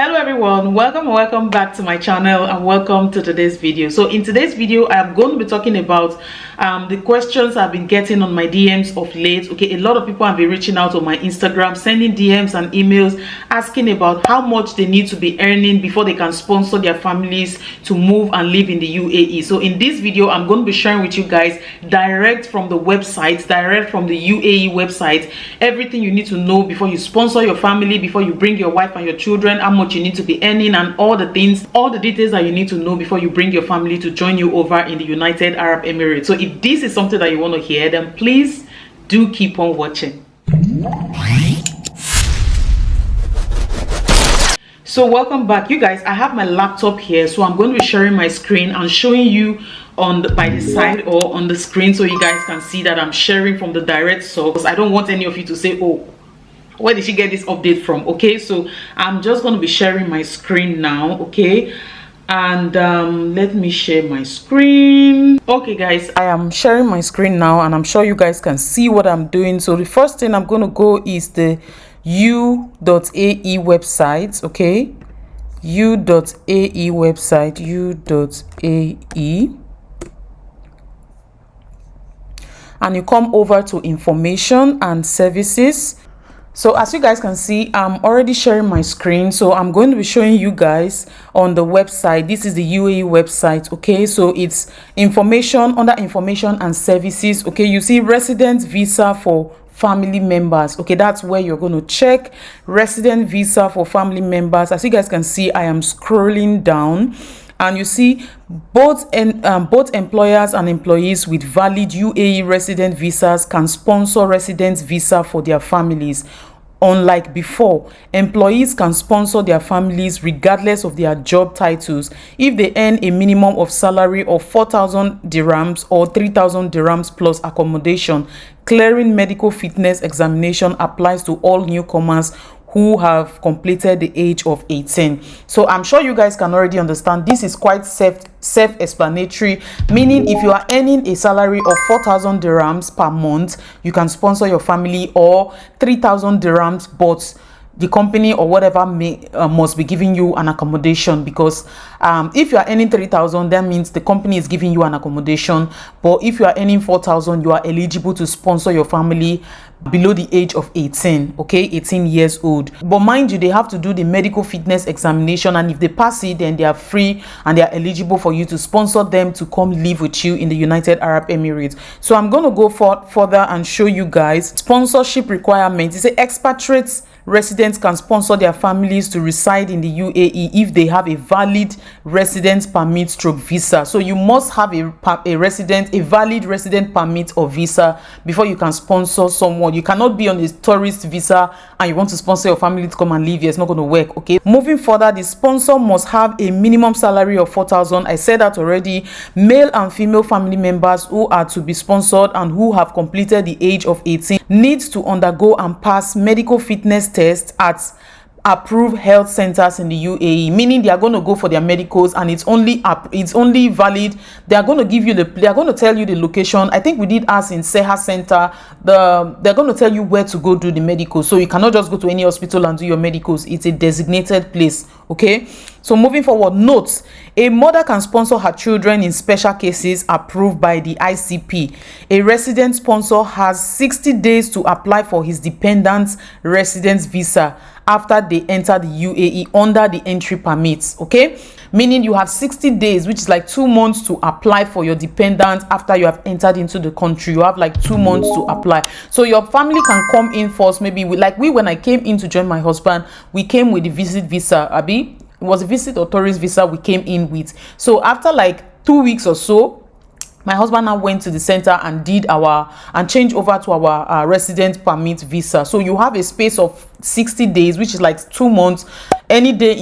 Hello everyone, welcome back to my channel and welcome to today's video. So in today's video I'm going to be talking about the questions I've been getting on my DMs of late. Okay, a lot of people have been reaching out on my Instagram, sending DMs and emails asking about how much they need to be earning before they can sponsor their families to move and live in the UAE. So in this video I'm going to be sharing with you guys direct from the website, direct from the UAE website, everything you need to know before you sponsor your family, before you bring your wife and your children, how much you need to be earning, and all the things, all the details that you need to know before you bring your family to join you over in the United Arab Emirates. So if this is something that you want to hear, then please do keep on watching. So welcome back, you guys. I have my laptop here, so I'm going to be sharing my screen and showing you on by the side or on the screen so you guys can see that I'm sharing from the direct source. I don't want any of you to say, oh, where did she get this update from? Okay, so I'm just going to be sharing my screen now. Okay, and let me share my screen. Okay guys, I am sharing my screen now and I'm sure you guys can see what I'm doing. So the first thing I'm going to go is the u.ae website. Okay, u.ae website, u.ae, and you come over to information and services. So as you guys can see, I'm already sharing my screen, so I'm going to be showing you guys on the website. This is the UAE website. Okay, so it's information, under information and services. Okay, you see resident visa for family members. Okay, that's where you're going to check resident visa for family members. As you guys can see, I am scrolling down and you see both employers and employees with valid UAE resident visas can sponsor resident visa for their families. Unlike before, employees can sponsor their families regardless of their job titles if they earn a minimum of salary of 4,000 dirhams or 3,000 dirhams plus accommodation. Clearing medical fitness examination applies to all newcomers who have completed the age of 18. So I'm sure you guys can already understand this is quite self-explanatory, meaning if you are earning a salary of 4,000 dirhams per month, you can sponsor your family, or 3,000 dirhams, but the company or whatever must be giving you an accommodation, because if you are earning 3,000, that means the company is giving you an accommodation. But if you are earning 4,000, you are eligible to sponsor your family below the age of 18. Okay, 18 years old. But mind you, they have to do the medical fitness examination, and if they pass it, then they are free and they are eligible for you to sponsor them to come live with you in the United Arab Emirates. So I'm going to go further and show you guys sponsorship requirements. It's expatriates residents can sponsor their families to reside in the UAE if they have a valid residence permit stroke visa. So you must have a valid resident permit or visa before you can sponsor someone. You cannot be on a tourist visa and you want to sponsor your family to come and live here. It's not going to work. Okay, moving further, the sponsor must have a minimum salary of 4,000. I said that already. Male and female family members who are to be sponsored and who have completed the age of 18 needs to undergo and pass medical fitness tests at approved health centers in the UAE, meaning they are going to go for their medicals and it's only valid. They are going to give you they are going to tell you the location. I think we did ask in Seha Center, they're going to tell you where to go do the medical. So you cannot just go to any hospital and do your medicals. It's a designated place. Okay, so moving forward, notes: a mother can sponsor her children in special cases approved by the ICP. A resident sponsor has 60 days to apply for his dependent's residence visa after they enter the UAE under the entry permits. Okay, meaning you have 60 days, which is like 2 months, to apply for your dependent after you have entered into the country. You have like 2 months to apply. So your family can come in first. Maybe when I came in to join my husband, we came with the visit visa. Abi, it was a visit or tourist visa we came in with. So after like 2 weeks or so, my husband now went to the center and changed over to our resident permit visa. So you have a space of 60 days, which is like 2 months, any day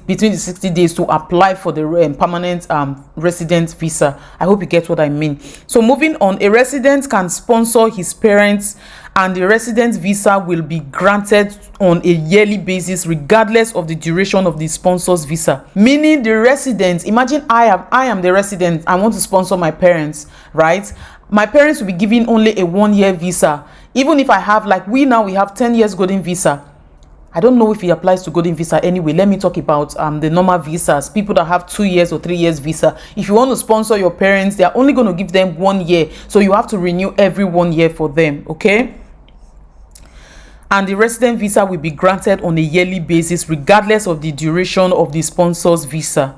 between the 60 days to apply for the permanent resident visa. I hope you get what I mean. So moving on, a resident can sponsor his parents and the resident visa will be granted on a yearly basis regardless of the duration of the sponsor's visa. Meaning the resident, imagine I am the resident, I want to sponsor my parents, right? My parents will be given only a 1-year visa. Even if I have, like we have 10 years golden visa. I don't know if it applies to golden visa. Anyway, let me talk about the normal visas. People that have 2 years or 3 years visa. If you want to sponsor your parents, they are only going to give them 1 year. So you have to renew every 1 year for them, okay? And the resident visa will be granted on a yearly basis regardless of the duration of the sponsor's visa.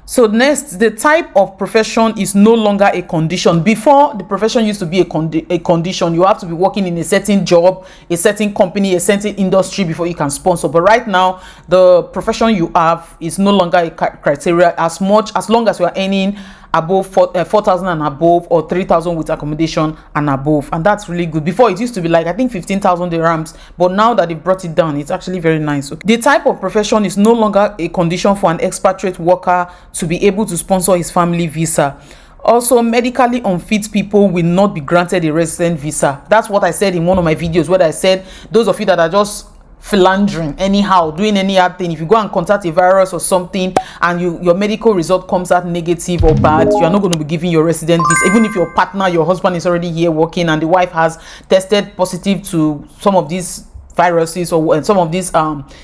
So next, the type of profession is no longer a condition. Before, the profession used to be a condition. You have to be working in a certain job, a certain company, a certain industry before you can sponsor. But right now, the profession you have is no longer a criteria, as long as you are earning above 4,000 and above, or 3,000 with accommodation and above. And that's really good. Before, it used to be like, I think 15,000 dirhams, but now that they brought it down, it's actually very nice. The type of profession is no longer a condition for an expatriate worker to be able to sponsor his family visa. Also, medically unfit people will not be granted a resident visa. That's what I said in one of my videos, where I said those of you that are just philandering anyhow, doing any hard thing, if you go and contact a virus or something and your medical result comes out negative or bad, you are not going to be giving your resident visa. Even if your partner, your husband is already here working and the wife has tested positive to some of these viruses or some of these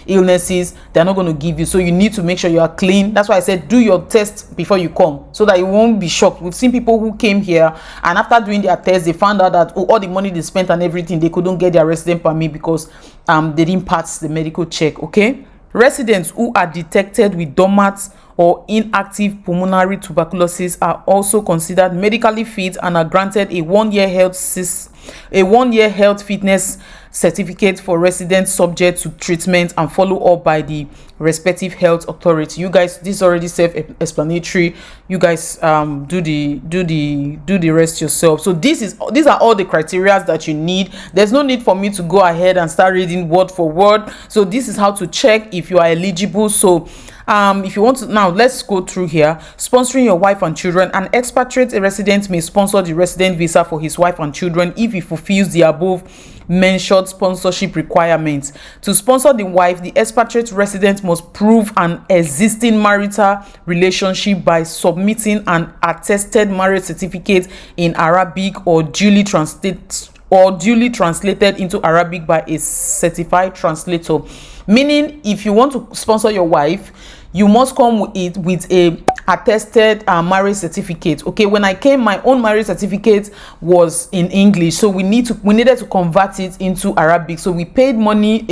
illnesses, they're not going to give you. So you need to make sure you are clean. That's why I said do your test before you come, so that you won't be shocked. We've seen people who came here and after doing their test, they found out that all the money they spent and everything, they couldn't get their resident permit because they didn't pass the medical check. Okay, residents who are detected with dormant or inactive pulmonary tuberculosis are also considered medically fit and are granted a 1-year health fitness certificate for residents subject to treatment and follow up by the respective health authority. You guys, this is already self-explanatory. You guys do the rest yourself. So these are all the criteria that you need. There's no need for me to go ahead and start reading word for word. So this is how to check if you are eligible. So if you want to, now let's go through here. Sponsoring your wife and children. An expatriate resident may sponsor the resident visa for his wife and children if he fulfills the above mentioned sponsorship requirements. To sponsor the wife, the expatriate resident must prove an existing marital relationship by submitting an attested marriage certificate in Arabic or duly translated into Arabic by a certified translator. Meaning, if you want to sponsor your wife, you must come with a attested marriage certificate. Okay, when I came, my own marriage certificate was in English, so we needed to convert it into Arabic. So we paid money.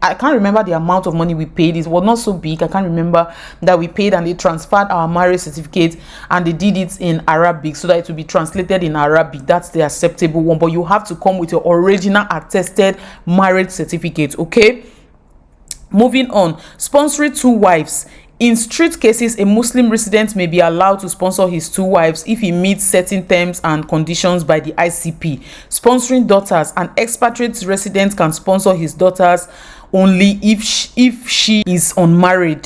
I can't remember the amount of money we paid. It was not so big. I can't remember that we paid, and they transferred our marriage certificate and they did it in Arabic so that it will be translated in Arabic. That's the acceptable one, but you have to come with your original attested marriage certificate. Okay, moving on. Sponsoring 2 wives. In strict cases, a Muslim resident may be allowed to sponsor his 2 wives if he meets certain terms and conditions by the ICP. Sponsoring daughters. An expatriate resident can sponsor his daughters only if she is unmarried,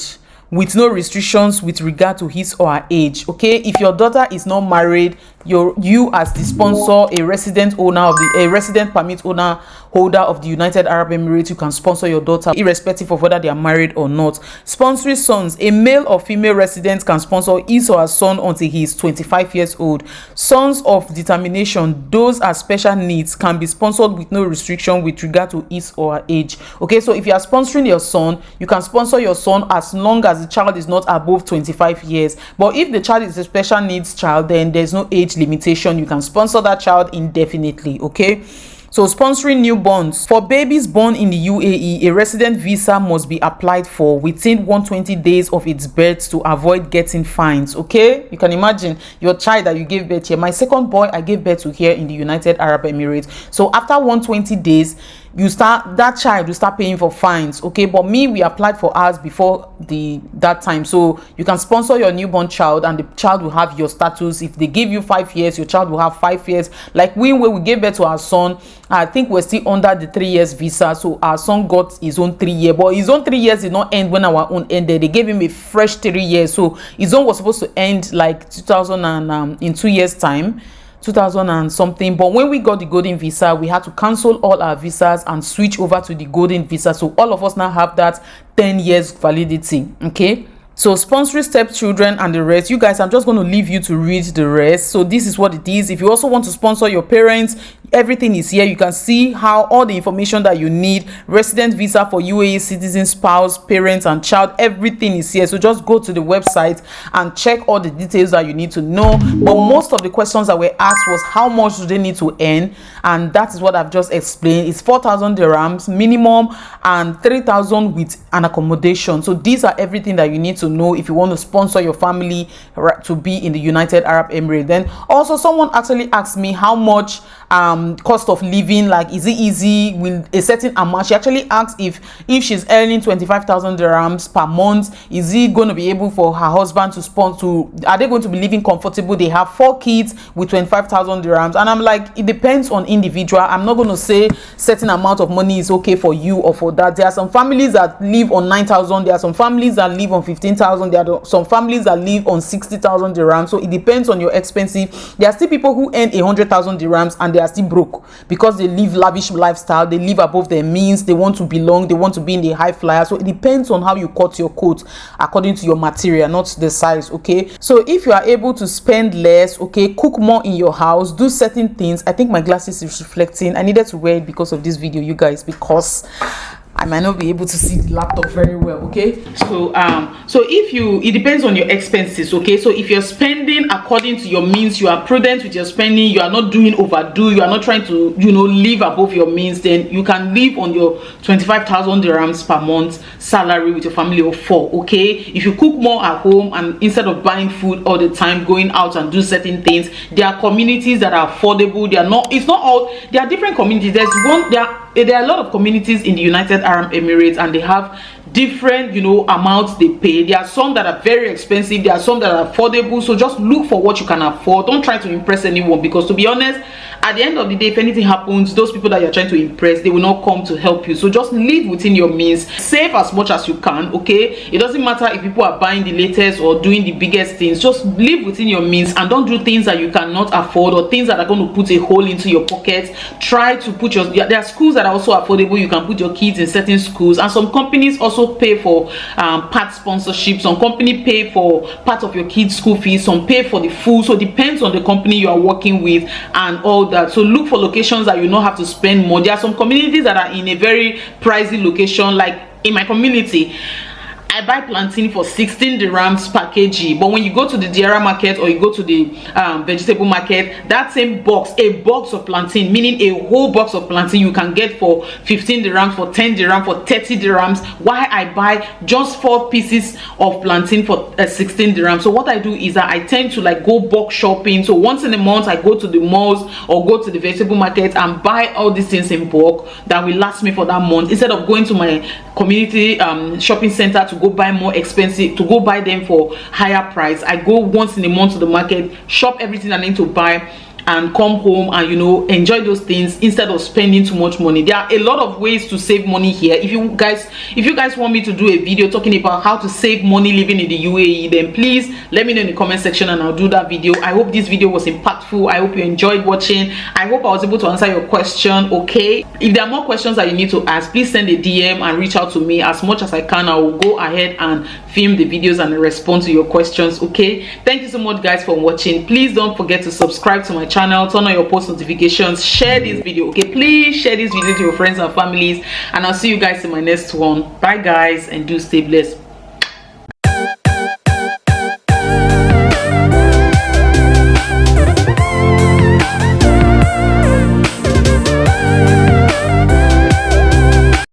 with no restrictions with regard to his or her age. Okay, if your daughter is not married, you as the sponsor, a resident permit holder of the United Arab Emirates, you can sponsor your daughter irrespective of whether they are married or not. Sponsoring sons. A male or female resident can sponsor his or her son until he is 25 years old. Sons of determination, those as special needs, can be sponsored with no restriction with regard to his or her age. Okay, so if you are sponsoring your son, you can sponsor your son as long as the child is not above 25 years. But if the child is a special needs child, then there's no age limitation. You can sponsor that child indefinitely. Okay, so sponsoring newborns. For babies born in the UAE, a resident visa must be applied for within 120 days of its birth to avoid getting fines. Okay, you can imagine your child that you gave birth here. My second boy, I gave birth to here in the United Arab Emirates. So after 120 days, that child will start paying for fines. Okay, but we applied for ours before that time. So you can sponsor your newborn child and the child will have your status. If they give you 5 years, your child will have 5 years. Like when we gave birth to our son, I think we're still under the 3 years visa, so our son got his own 3 year, but his own 3 years did not end when our own ended. They gave him a fresh 3 years, so his own was supposed to end like 2000 and in 2 years time, 2000 and something. But when we got the golden visa, we had to cancel all our visas and switch over to the golden visa, so all of us now have that 10 years validity. Okay, so sponsoring stepchildren and the rest, you guys, I'm just going to leave you to read the rest. So this is what it is. If you also want to sponsor your parents, everything is here. You can see how all the information that you need, resident visa for UAE citizen, spouse, parents and child, everything is here. So just go to the website and check all the details that you need to know. But most of the questions that were asked was how much do they need to earn, and that is what I've just explained. It's 4,000 dirhams minimum and 3,000 with an accommodation. So these are everything that you need to know if you want to sponsor your family to be in the United Arab Emirates. Then also someone actually asked me how much cost of living, like is it easy with a certain amount. She actually asked if she's earning 25,000 dirhams per month, is it going to be able for her husband to sponsor, are they going to be living comfortable? They have 4 kids with 25,000 dirhams, and I'm like, it depends on individual. I'm not going to say certain amount of money is okay for you or for that. There are some families that live on 9,000, there are some families that live on 15,000, there are some families that live on 60,000 dirhams. So it depends on your expensive. There are still people who earn 100,000 dirhams and they are still broke because they live lavish lifestyle, they live above their means, they want to belong, they want to be in the high flyer. So it depends on how you cut your coat according to your material, not the size. Okay, so if you are able to spend less, okay, cook more in your house, do certain things. I think my glasses is reflecting. I needed to wear it because of this video, you guys, because I might not be able to see the laptop very well. Okay, so if it depends on your expenses. Okay, so if you're spending according to your means, you are prudent with your spending, you are not doing overdo, you are not trying to live above your means, then you can live on your 25,000 dirhams per month salary with your family of 4. Okay, if you cook more at home and instead of buying food all the time, going out and do certain things, there are communities that are affordable. They are not, it's not all, there are different communities. There are a lot of communities in the United Arab Emirates, and they have different amounts they pay. There are some that are very expensive, there are some that are affordable. So just look for what you can afford. Don't try to impress anyone, because to be honest, at the end of the day, if anything happens, those people that you're trying to impress, they will not come to help you. So just live within your means, save as much as you can. Okay, it doesn't matter if people are buying the latest or doing the biggest things. Just live within your means and don't do things that you cannot afford or things that are going to put a hole into your pocket. Try to put there are schools that are also affordable. You can put your kids in certain schools, and some companies also pay for part sponsorship. Some company pay for part of your kids' school fees, some pay for the food. So it depends on the company you are working with and all that. So look for locations that you don't have to spend more. There are some communities that are in a very pricey location. Like in my community, I buy plantain for 16 dirhams per kg, but when you go to the Diara market or you go to the vegetable market, that same box, a box of plantain, meaning a whole box of plantain, you can get for 15 dirhams, for 10 dirhams, for 30 dirhams. Why I buy just 4 pieces of plantain for 16 dirhams? So what I do is that I tend to like go bulk shopping. So once in a month, I go to the malls or go to the vegetable market and buy all these things in bulk that will last me for that month, instead of going to my community shopping center to go buy more expensive, to go buy them for higher price. I go once in a month to the market, shop everything I need to buy, and come home and enjoy those things instead of spending too much money. There are a lot of ways to save money here. If you guys want me to do a video talking about how to save money living in the UAE, then please let me know in the comment section and I'll do that video. I hope this video was impactful. I hope you enjoyed watching. I hope I was able to answer your question. Okay, if there are more questions that you need to ask, please send a DM and reach out to me. As much as I can, I will go ahead and film the videos and respond to your questions. Okay, thank you so much guys for watching. Please don't forget to subscribe to my channel, turn on your post notifications, share this video. Okay, please share this video to your friends and families, and I'll see you guys in my next one. Bye guys, and do stay blessed.